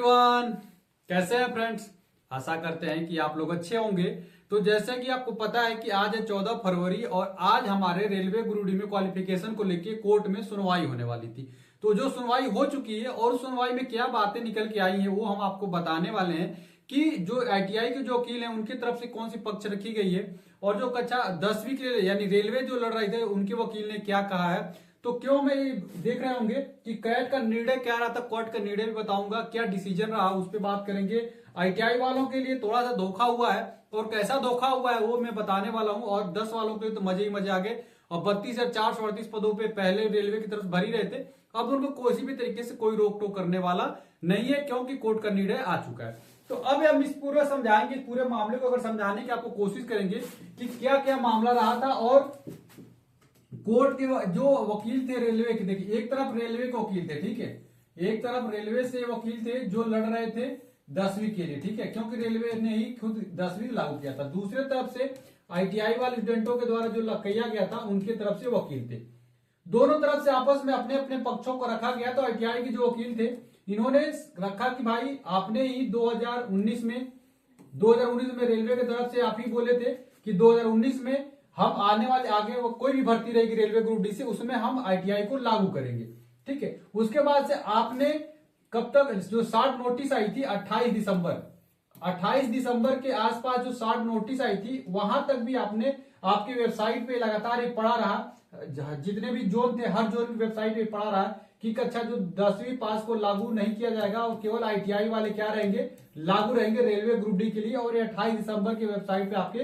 Everyone, कैसे हैं friends. आशा करते हैं कि आप लोग अच्छे होंगे। तो जैसे कि आपको पता है कि आज है 14 फरवरी और आज हमारे रेलवे ग्रुप डी में क्वालिफिकेशन को लेके कोर्ट में सुनवाई होने वाली थी। तो जो सुनवाई हो चुकी है और सुनवाई में क्या बातें निकल के आई हैं वो हम आपको बताने वाले हैं कि जो आईटीआई के जो वकील हैं उनकी तरफ से कौन सी पक्ष रखी गई है और जो कक्षा 10वीं के लिए यानी रेलवे जो लड़ रहे थे उनके वकील ने क्या कहा है। तो क्यों में देख रहे होंगे कि कैट का निर्णय क्या रहा था, कोर्ट का निर्णय भी बताऊंगा, क्या डिसीजन रहा उस पर बात करेंगे। आईटीआई वालों के लिए थोड़ा सा धोखा हुआ है और कैसा धोखा हुआ है वो मैं बताने वाला हूं। और 10 वालों के लिए तो मजे ही मजे आ गए और 32,438 पदों पे पहले रेलवे की तरफ भरी रहे थे, अब उनको किसी भी तरीके से कोई रोक टोक करने वाला नहीं है क्योंकि कोर्ट का निर्णय आ चुका है। तो अब हम इस पूरे समझाएंगे, पूरे मामले को अगर समझाने की आपको कोशिश करेंगे कि क्या क्या मामला रहा था और कोर्ट के जो वकील थे रेलवे के, देखिए एक तरफ रेलवे के वकील थे, ठीक है, एक तरफ रेलवे से वकील थे जो लड़ रहे थे 10वीं के लिए, ठीक है, क्योंकि रेलवे ने ही खुद 10वीं लागू किया था। दूसरे तरफ से आईटीआई वाले स्टूडेंटों के द्वारा जो किया गया था उनके तरफ से वकील थे। दोनों तरफ से आपस में अपने अपने पक्षों को रखा गया। तो आईटीआई के जो वकील थे इन्होंने रखा कि भाई आपने ही 2019 में रेलवे की तरफ से आप ही बोले थे कि 2019 में हम आने वाले आगे वो कोई भी भर्ती रहेगी रेलवे ग्रुप डी से उसमें हम आईटीआई को लागू करेंगे, ठीक है। उसके बाद से आपने कब तक जो शार्ट नोटिस आई थी 28 दिसंबर के आसपास जो शार्ट नोटिस आई थी वहां तक भी आपने आपकी वेबसाइट पे लगातार ये पड़ा रहा, जितने भी जोन थे हर जोन की वेबसाइट पे पड़ा रहा कि कक्षा जो 10वीं पास को लागू नहीं किया जाएगा और केवल आईटीआई वाले क्या रहेंगे, लागू रहेंगे रेलवे ग्रुप डी के लिए। और ये 28 दिसंबर की वेबसाइट पे आपके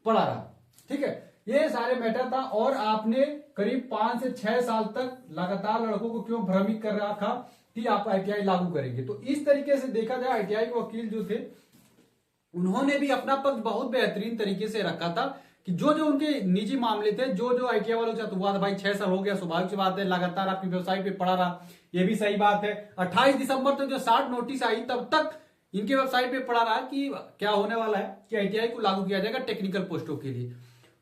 पड़ा रहा, ठीक है। ये सारे मैटर था और आपने करीब 5 से 6 साल तक लगातार लड़कों को क्यों भ्रमित कर रहा था कि आप आईटीआई लागू करेंगे। तो इस तरीके से देखा जाए आईटीआई के वकील जो थे उन्होंने भी अपना पक्ष बहुत बेहतरीन तरीके से रखा था कि जो जो उनके निजी मामले थे, जो जो आईटीआई वालों के साथ हुआ था, भाई 6 साल हो गया, स्वाभाविक सी बात है, लगातार आपकी वेबसाइट पे पड़ा रहा, ये भी सही बात है। 28 दिसंबर तक जो शार्ट नोटिस आई तब तक इनके वेबसाइट पे पड़ा रहा कि क्या होने वाला है कि आईटीआई को लागू किया जाएगा टेक्निकल पोस्टों के लिए।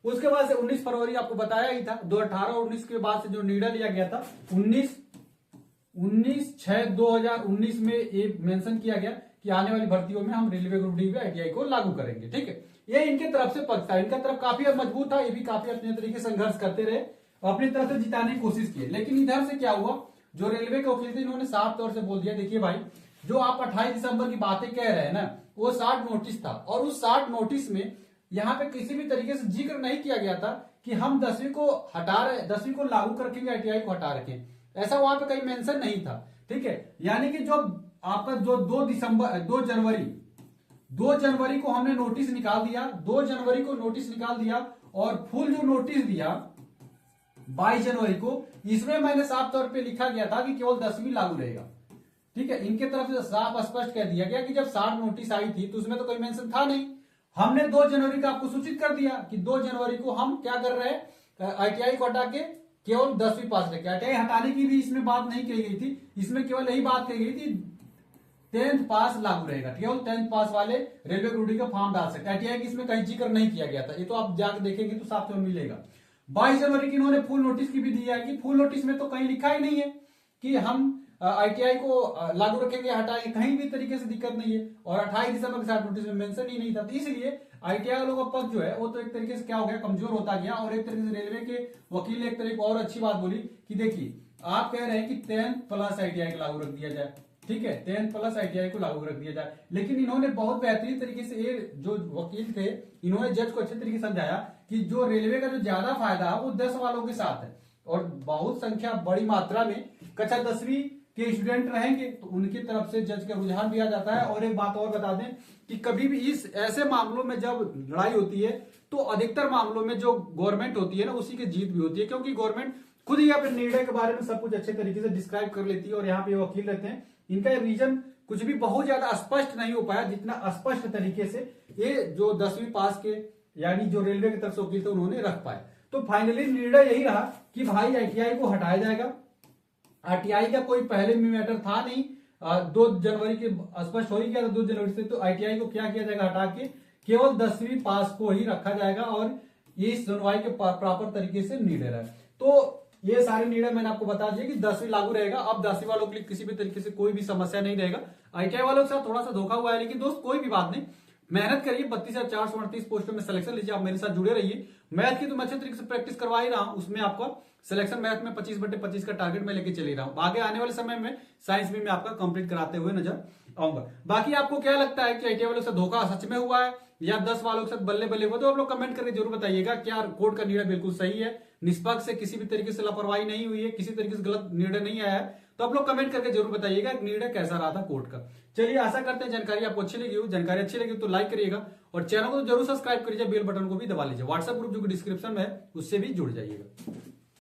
उसके बाद से 19 फरवरी आपको बताया ही था, 2018 और 19 के बाद से जो निर्णय लिया गया था 19/6/2019 में ये मेंशन किया गया कि आने वाली भर्तियों में हम रेलवे ग्रुप डी में आईटीआई को लागू करेंगे, ठीक है। ये इनके तरफ से पक्ष था, इनका तरफ काफी मजबूत था, ये भी काफी अपने तरीके से संघर्ष करते रहे, अपनी तरफ से जिताने की कोशिश की। लेकिन इधर से क्या हुआ, जो रेलवे के वकील थे इन्होंने साफ तौर से बोल दिया, देखिए भाई जो आप 28 दिसंबर की बातें कह रहे हैं ना वो शार्ट नोटिस था और उस शार्ट नोटिस में यहाँ पे किसी भी तरीके से जिक्र नहीं किया गया था कि हम 10वीं को हटा रहे, 10वीं को लागू करके आईटीआई को हटा रखें, ऐसा वहां पे कहीं मेंशन नहीं था, ठीक है। यानी कि जो आपका जो 2 जनवरी को हमने नोटिस निकाल दिया, 2 जनवरी को नोटिस निकाल दिया और फुल जो नोटिस दिया 22 जनवरी को, इसमें मैंने साफ तौर पे लिखा गया था कि केवल 10वीं लागू रहेगा, ठीक है। इनके तरफ से साफ स्पष्ट कह दिया गया कि जब शार्ट नोटिस आई थी तो उसमें तो कोई मेंशन था नहीं, हमने 2 जनवरी का आपको सूचित कर दिया कि 2 जनवरी को हम क्या कर रहे हैं, आईटीआई को हटा के केवल 10वीं पास रखे। आईटीआई हटाने की भी इसमें बात नहीं कही गई थी, इसमें केवल यही बात कही गई थी 10th पास लागू रहेगा, केवल 10th पास वाले रेलवे ग्रुप डी का फॉर्म डाल सकते। आईटीआई की इसमें कहीं जिक्र नहीं किया गया था, ये तो आप जाकर देखेंगे तो साफ में मिलेगा। 22 जनवरी की इन्होंने फुल नोटिस की भी दी है कि फुल नोटिस में तो कहीं लिखा ही नहीं है कि हम आईटीआई को लागू रखेंगे, हटाएंगे, कहीं भी तरीके से दिक्कत नहीं है। और 28 दिसंबर के साथ नोटिस में मेंशन ही नहीं था, तो इसलिए आईटीआई वालों का पक्ष जो है वो तो एक तरीके से क्या हो गया, कमजोर होता गया। और एक तरीके से रेलवे के वकील ने एक तरीके और अच्छी बात बोली कि देखिए आप कह रहे हैं कि 10th प्लस आईटीआई को लागू रख दिया जाए, ठीक है, 10th प्लस आईटीआई को लागू रख दिया जाए। लेकिन इन्होंने बहुत बेहतरीन तरीके से ये जो वकील थे इन्होंने जज को अच्छे तरीके से समझाया कि जो रेलवे का जो ज्यादा फायदा है वो 10 वालों के साथ है और बहुत संख्या बड़ी मात्रा में कक्षा 10वीं के स्टूडेंट रहेंगे तो उनकी तरफ से जज का रुझान भी आ जाता है। और एक बात और बता दें कि कभी भी इस ऐसे मामलों में जब लड़ाई होती है तो अधिकतर मामलों में जो गवर्नमेंट होती है ना उसी की जीत भी होती है, क्योंकि गवर्नमेंट खुद ही अपने निर्णय के बारे में सब कुछ अच्छे तरीके से डिस्क्राइब कर लेती है। और यहाँ पे वकील रहते हैं, इनका रीजन कुछ भी बहुत ज्यादा स्पष्ट नहीं हो पाया जितना स्पष्ट तरीके से ये जो 10वीं पास के यानी जो रेलवे की तरफ से वकील थे उन्होंने रख पाए। तो फाइनली निर्णय यही रहा कि भाई आईटीआई को हटाया जाएगा। आईटीआई का कोई पहले में मैटर था नहीं, 2 जनवरी के स्पष्ट हो ही गया था 2 जनवरी से। तो आईटीआई को क्या किया जाएगा, हटा के केवल 10वीं पास को ही रखा जाएगा और ये सुनवाई के प्रॉपर तरीके से निर्णय रहा। तो ये सारे निर्णय मैंने आपको बता दिए कि 10वीं लागू रहेगा। अब 10वीं वालों के लिए किसी भी तरीके से कोई भी समस्या नहीं रहेगा। ITI वालों के साथ थोड़ा सा धोखा हुआ है, लेकिन दोस्त कोई भी बात नहीं, मेहनत करिए। 32,438 पोस्टों में सिलेक्शन लीजिए, आप मेरे साथ जुड़े रहिए। मैथ की तो मैं अच्छे तरीके से प्रैक्टिस करवा ही रहा हूं, उसमें आपका सिलेक्शन मैथ में 25/25 का टारगेट मैं लेके चल ही रहा हूं। आगे आने वाले समय में साइंस भी मैं आपका कंप्लीट कराते हुए नजर आऊंगा। बाकी आपको क्या लगता है कि ITI वालों से धोखा सच में हुआ है या 10 वालों के साथ बल्ले बल्ले हुआ, तो आप लोग कमेंट करके जरूर बताइएगा। क्या कोर्ट का निर्णय बिल्कुल सही है, निष्पक्ष से किसी भी तरीके से लापरवाही नहीं हुई है, किसी तरीके से गलत निर्णय नहीं आया है, तो आप लोग कमेंट करके जरूर बताइएगा निर्णय कैसा रहा था कोर्ट का। चलिए, आशा करते हैं जानकारी आपको अच्छी लगी हो। जानकारी अच्छी लगी तो लाइक करिएगा और चैनल को तो जरूर सब्सक्राइब करिए, बेल बटन को भी दबा लीजिए। व्हाट्सएप ग्रुप जो डिस्क्रिप्शन में है उससे भी जुड़ जाइएगा।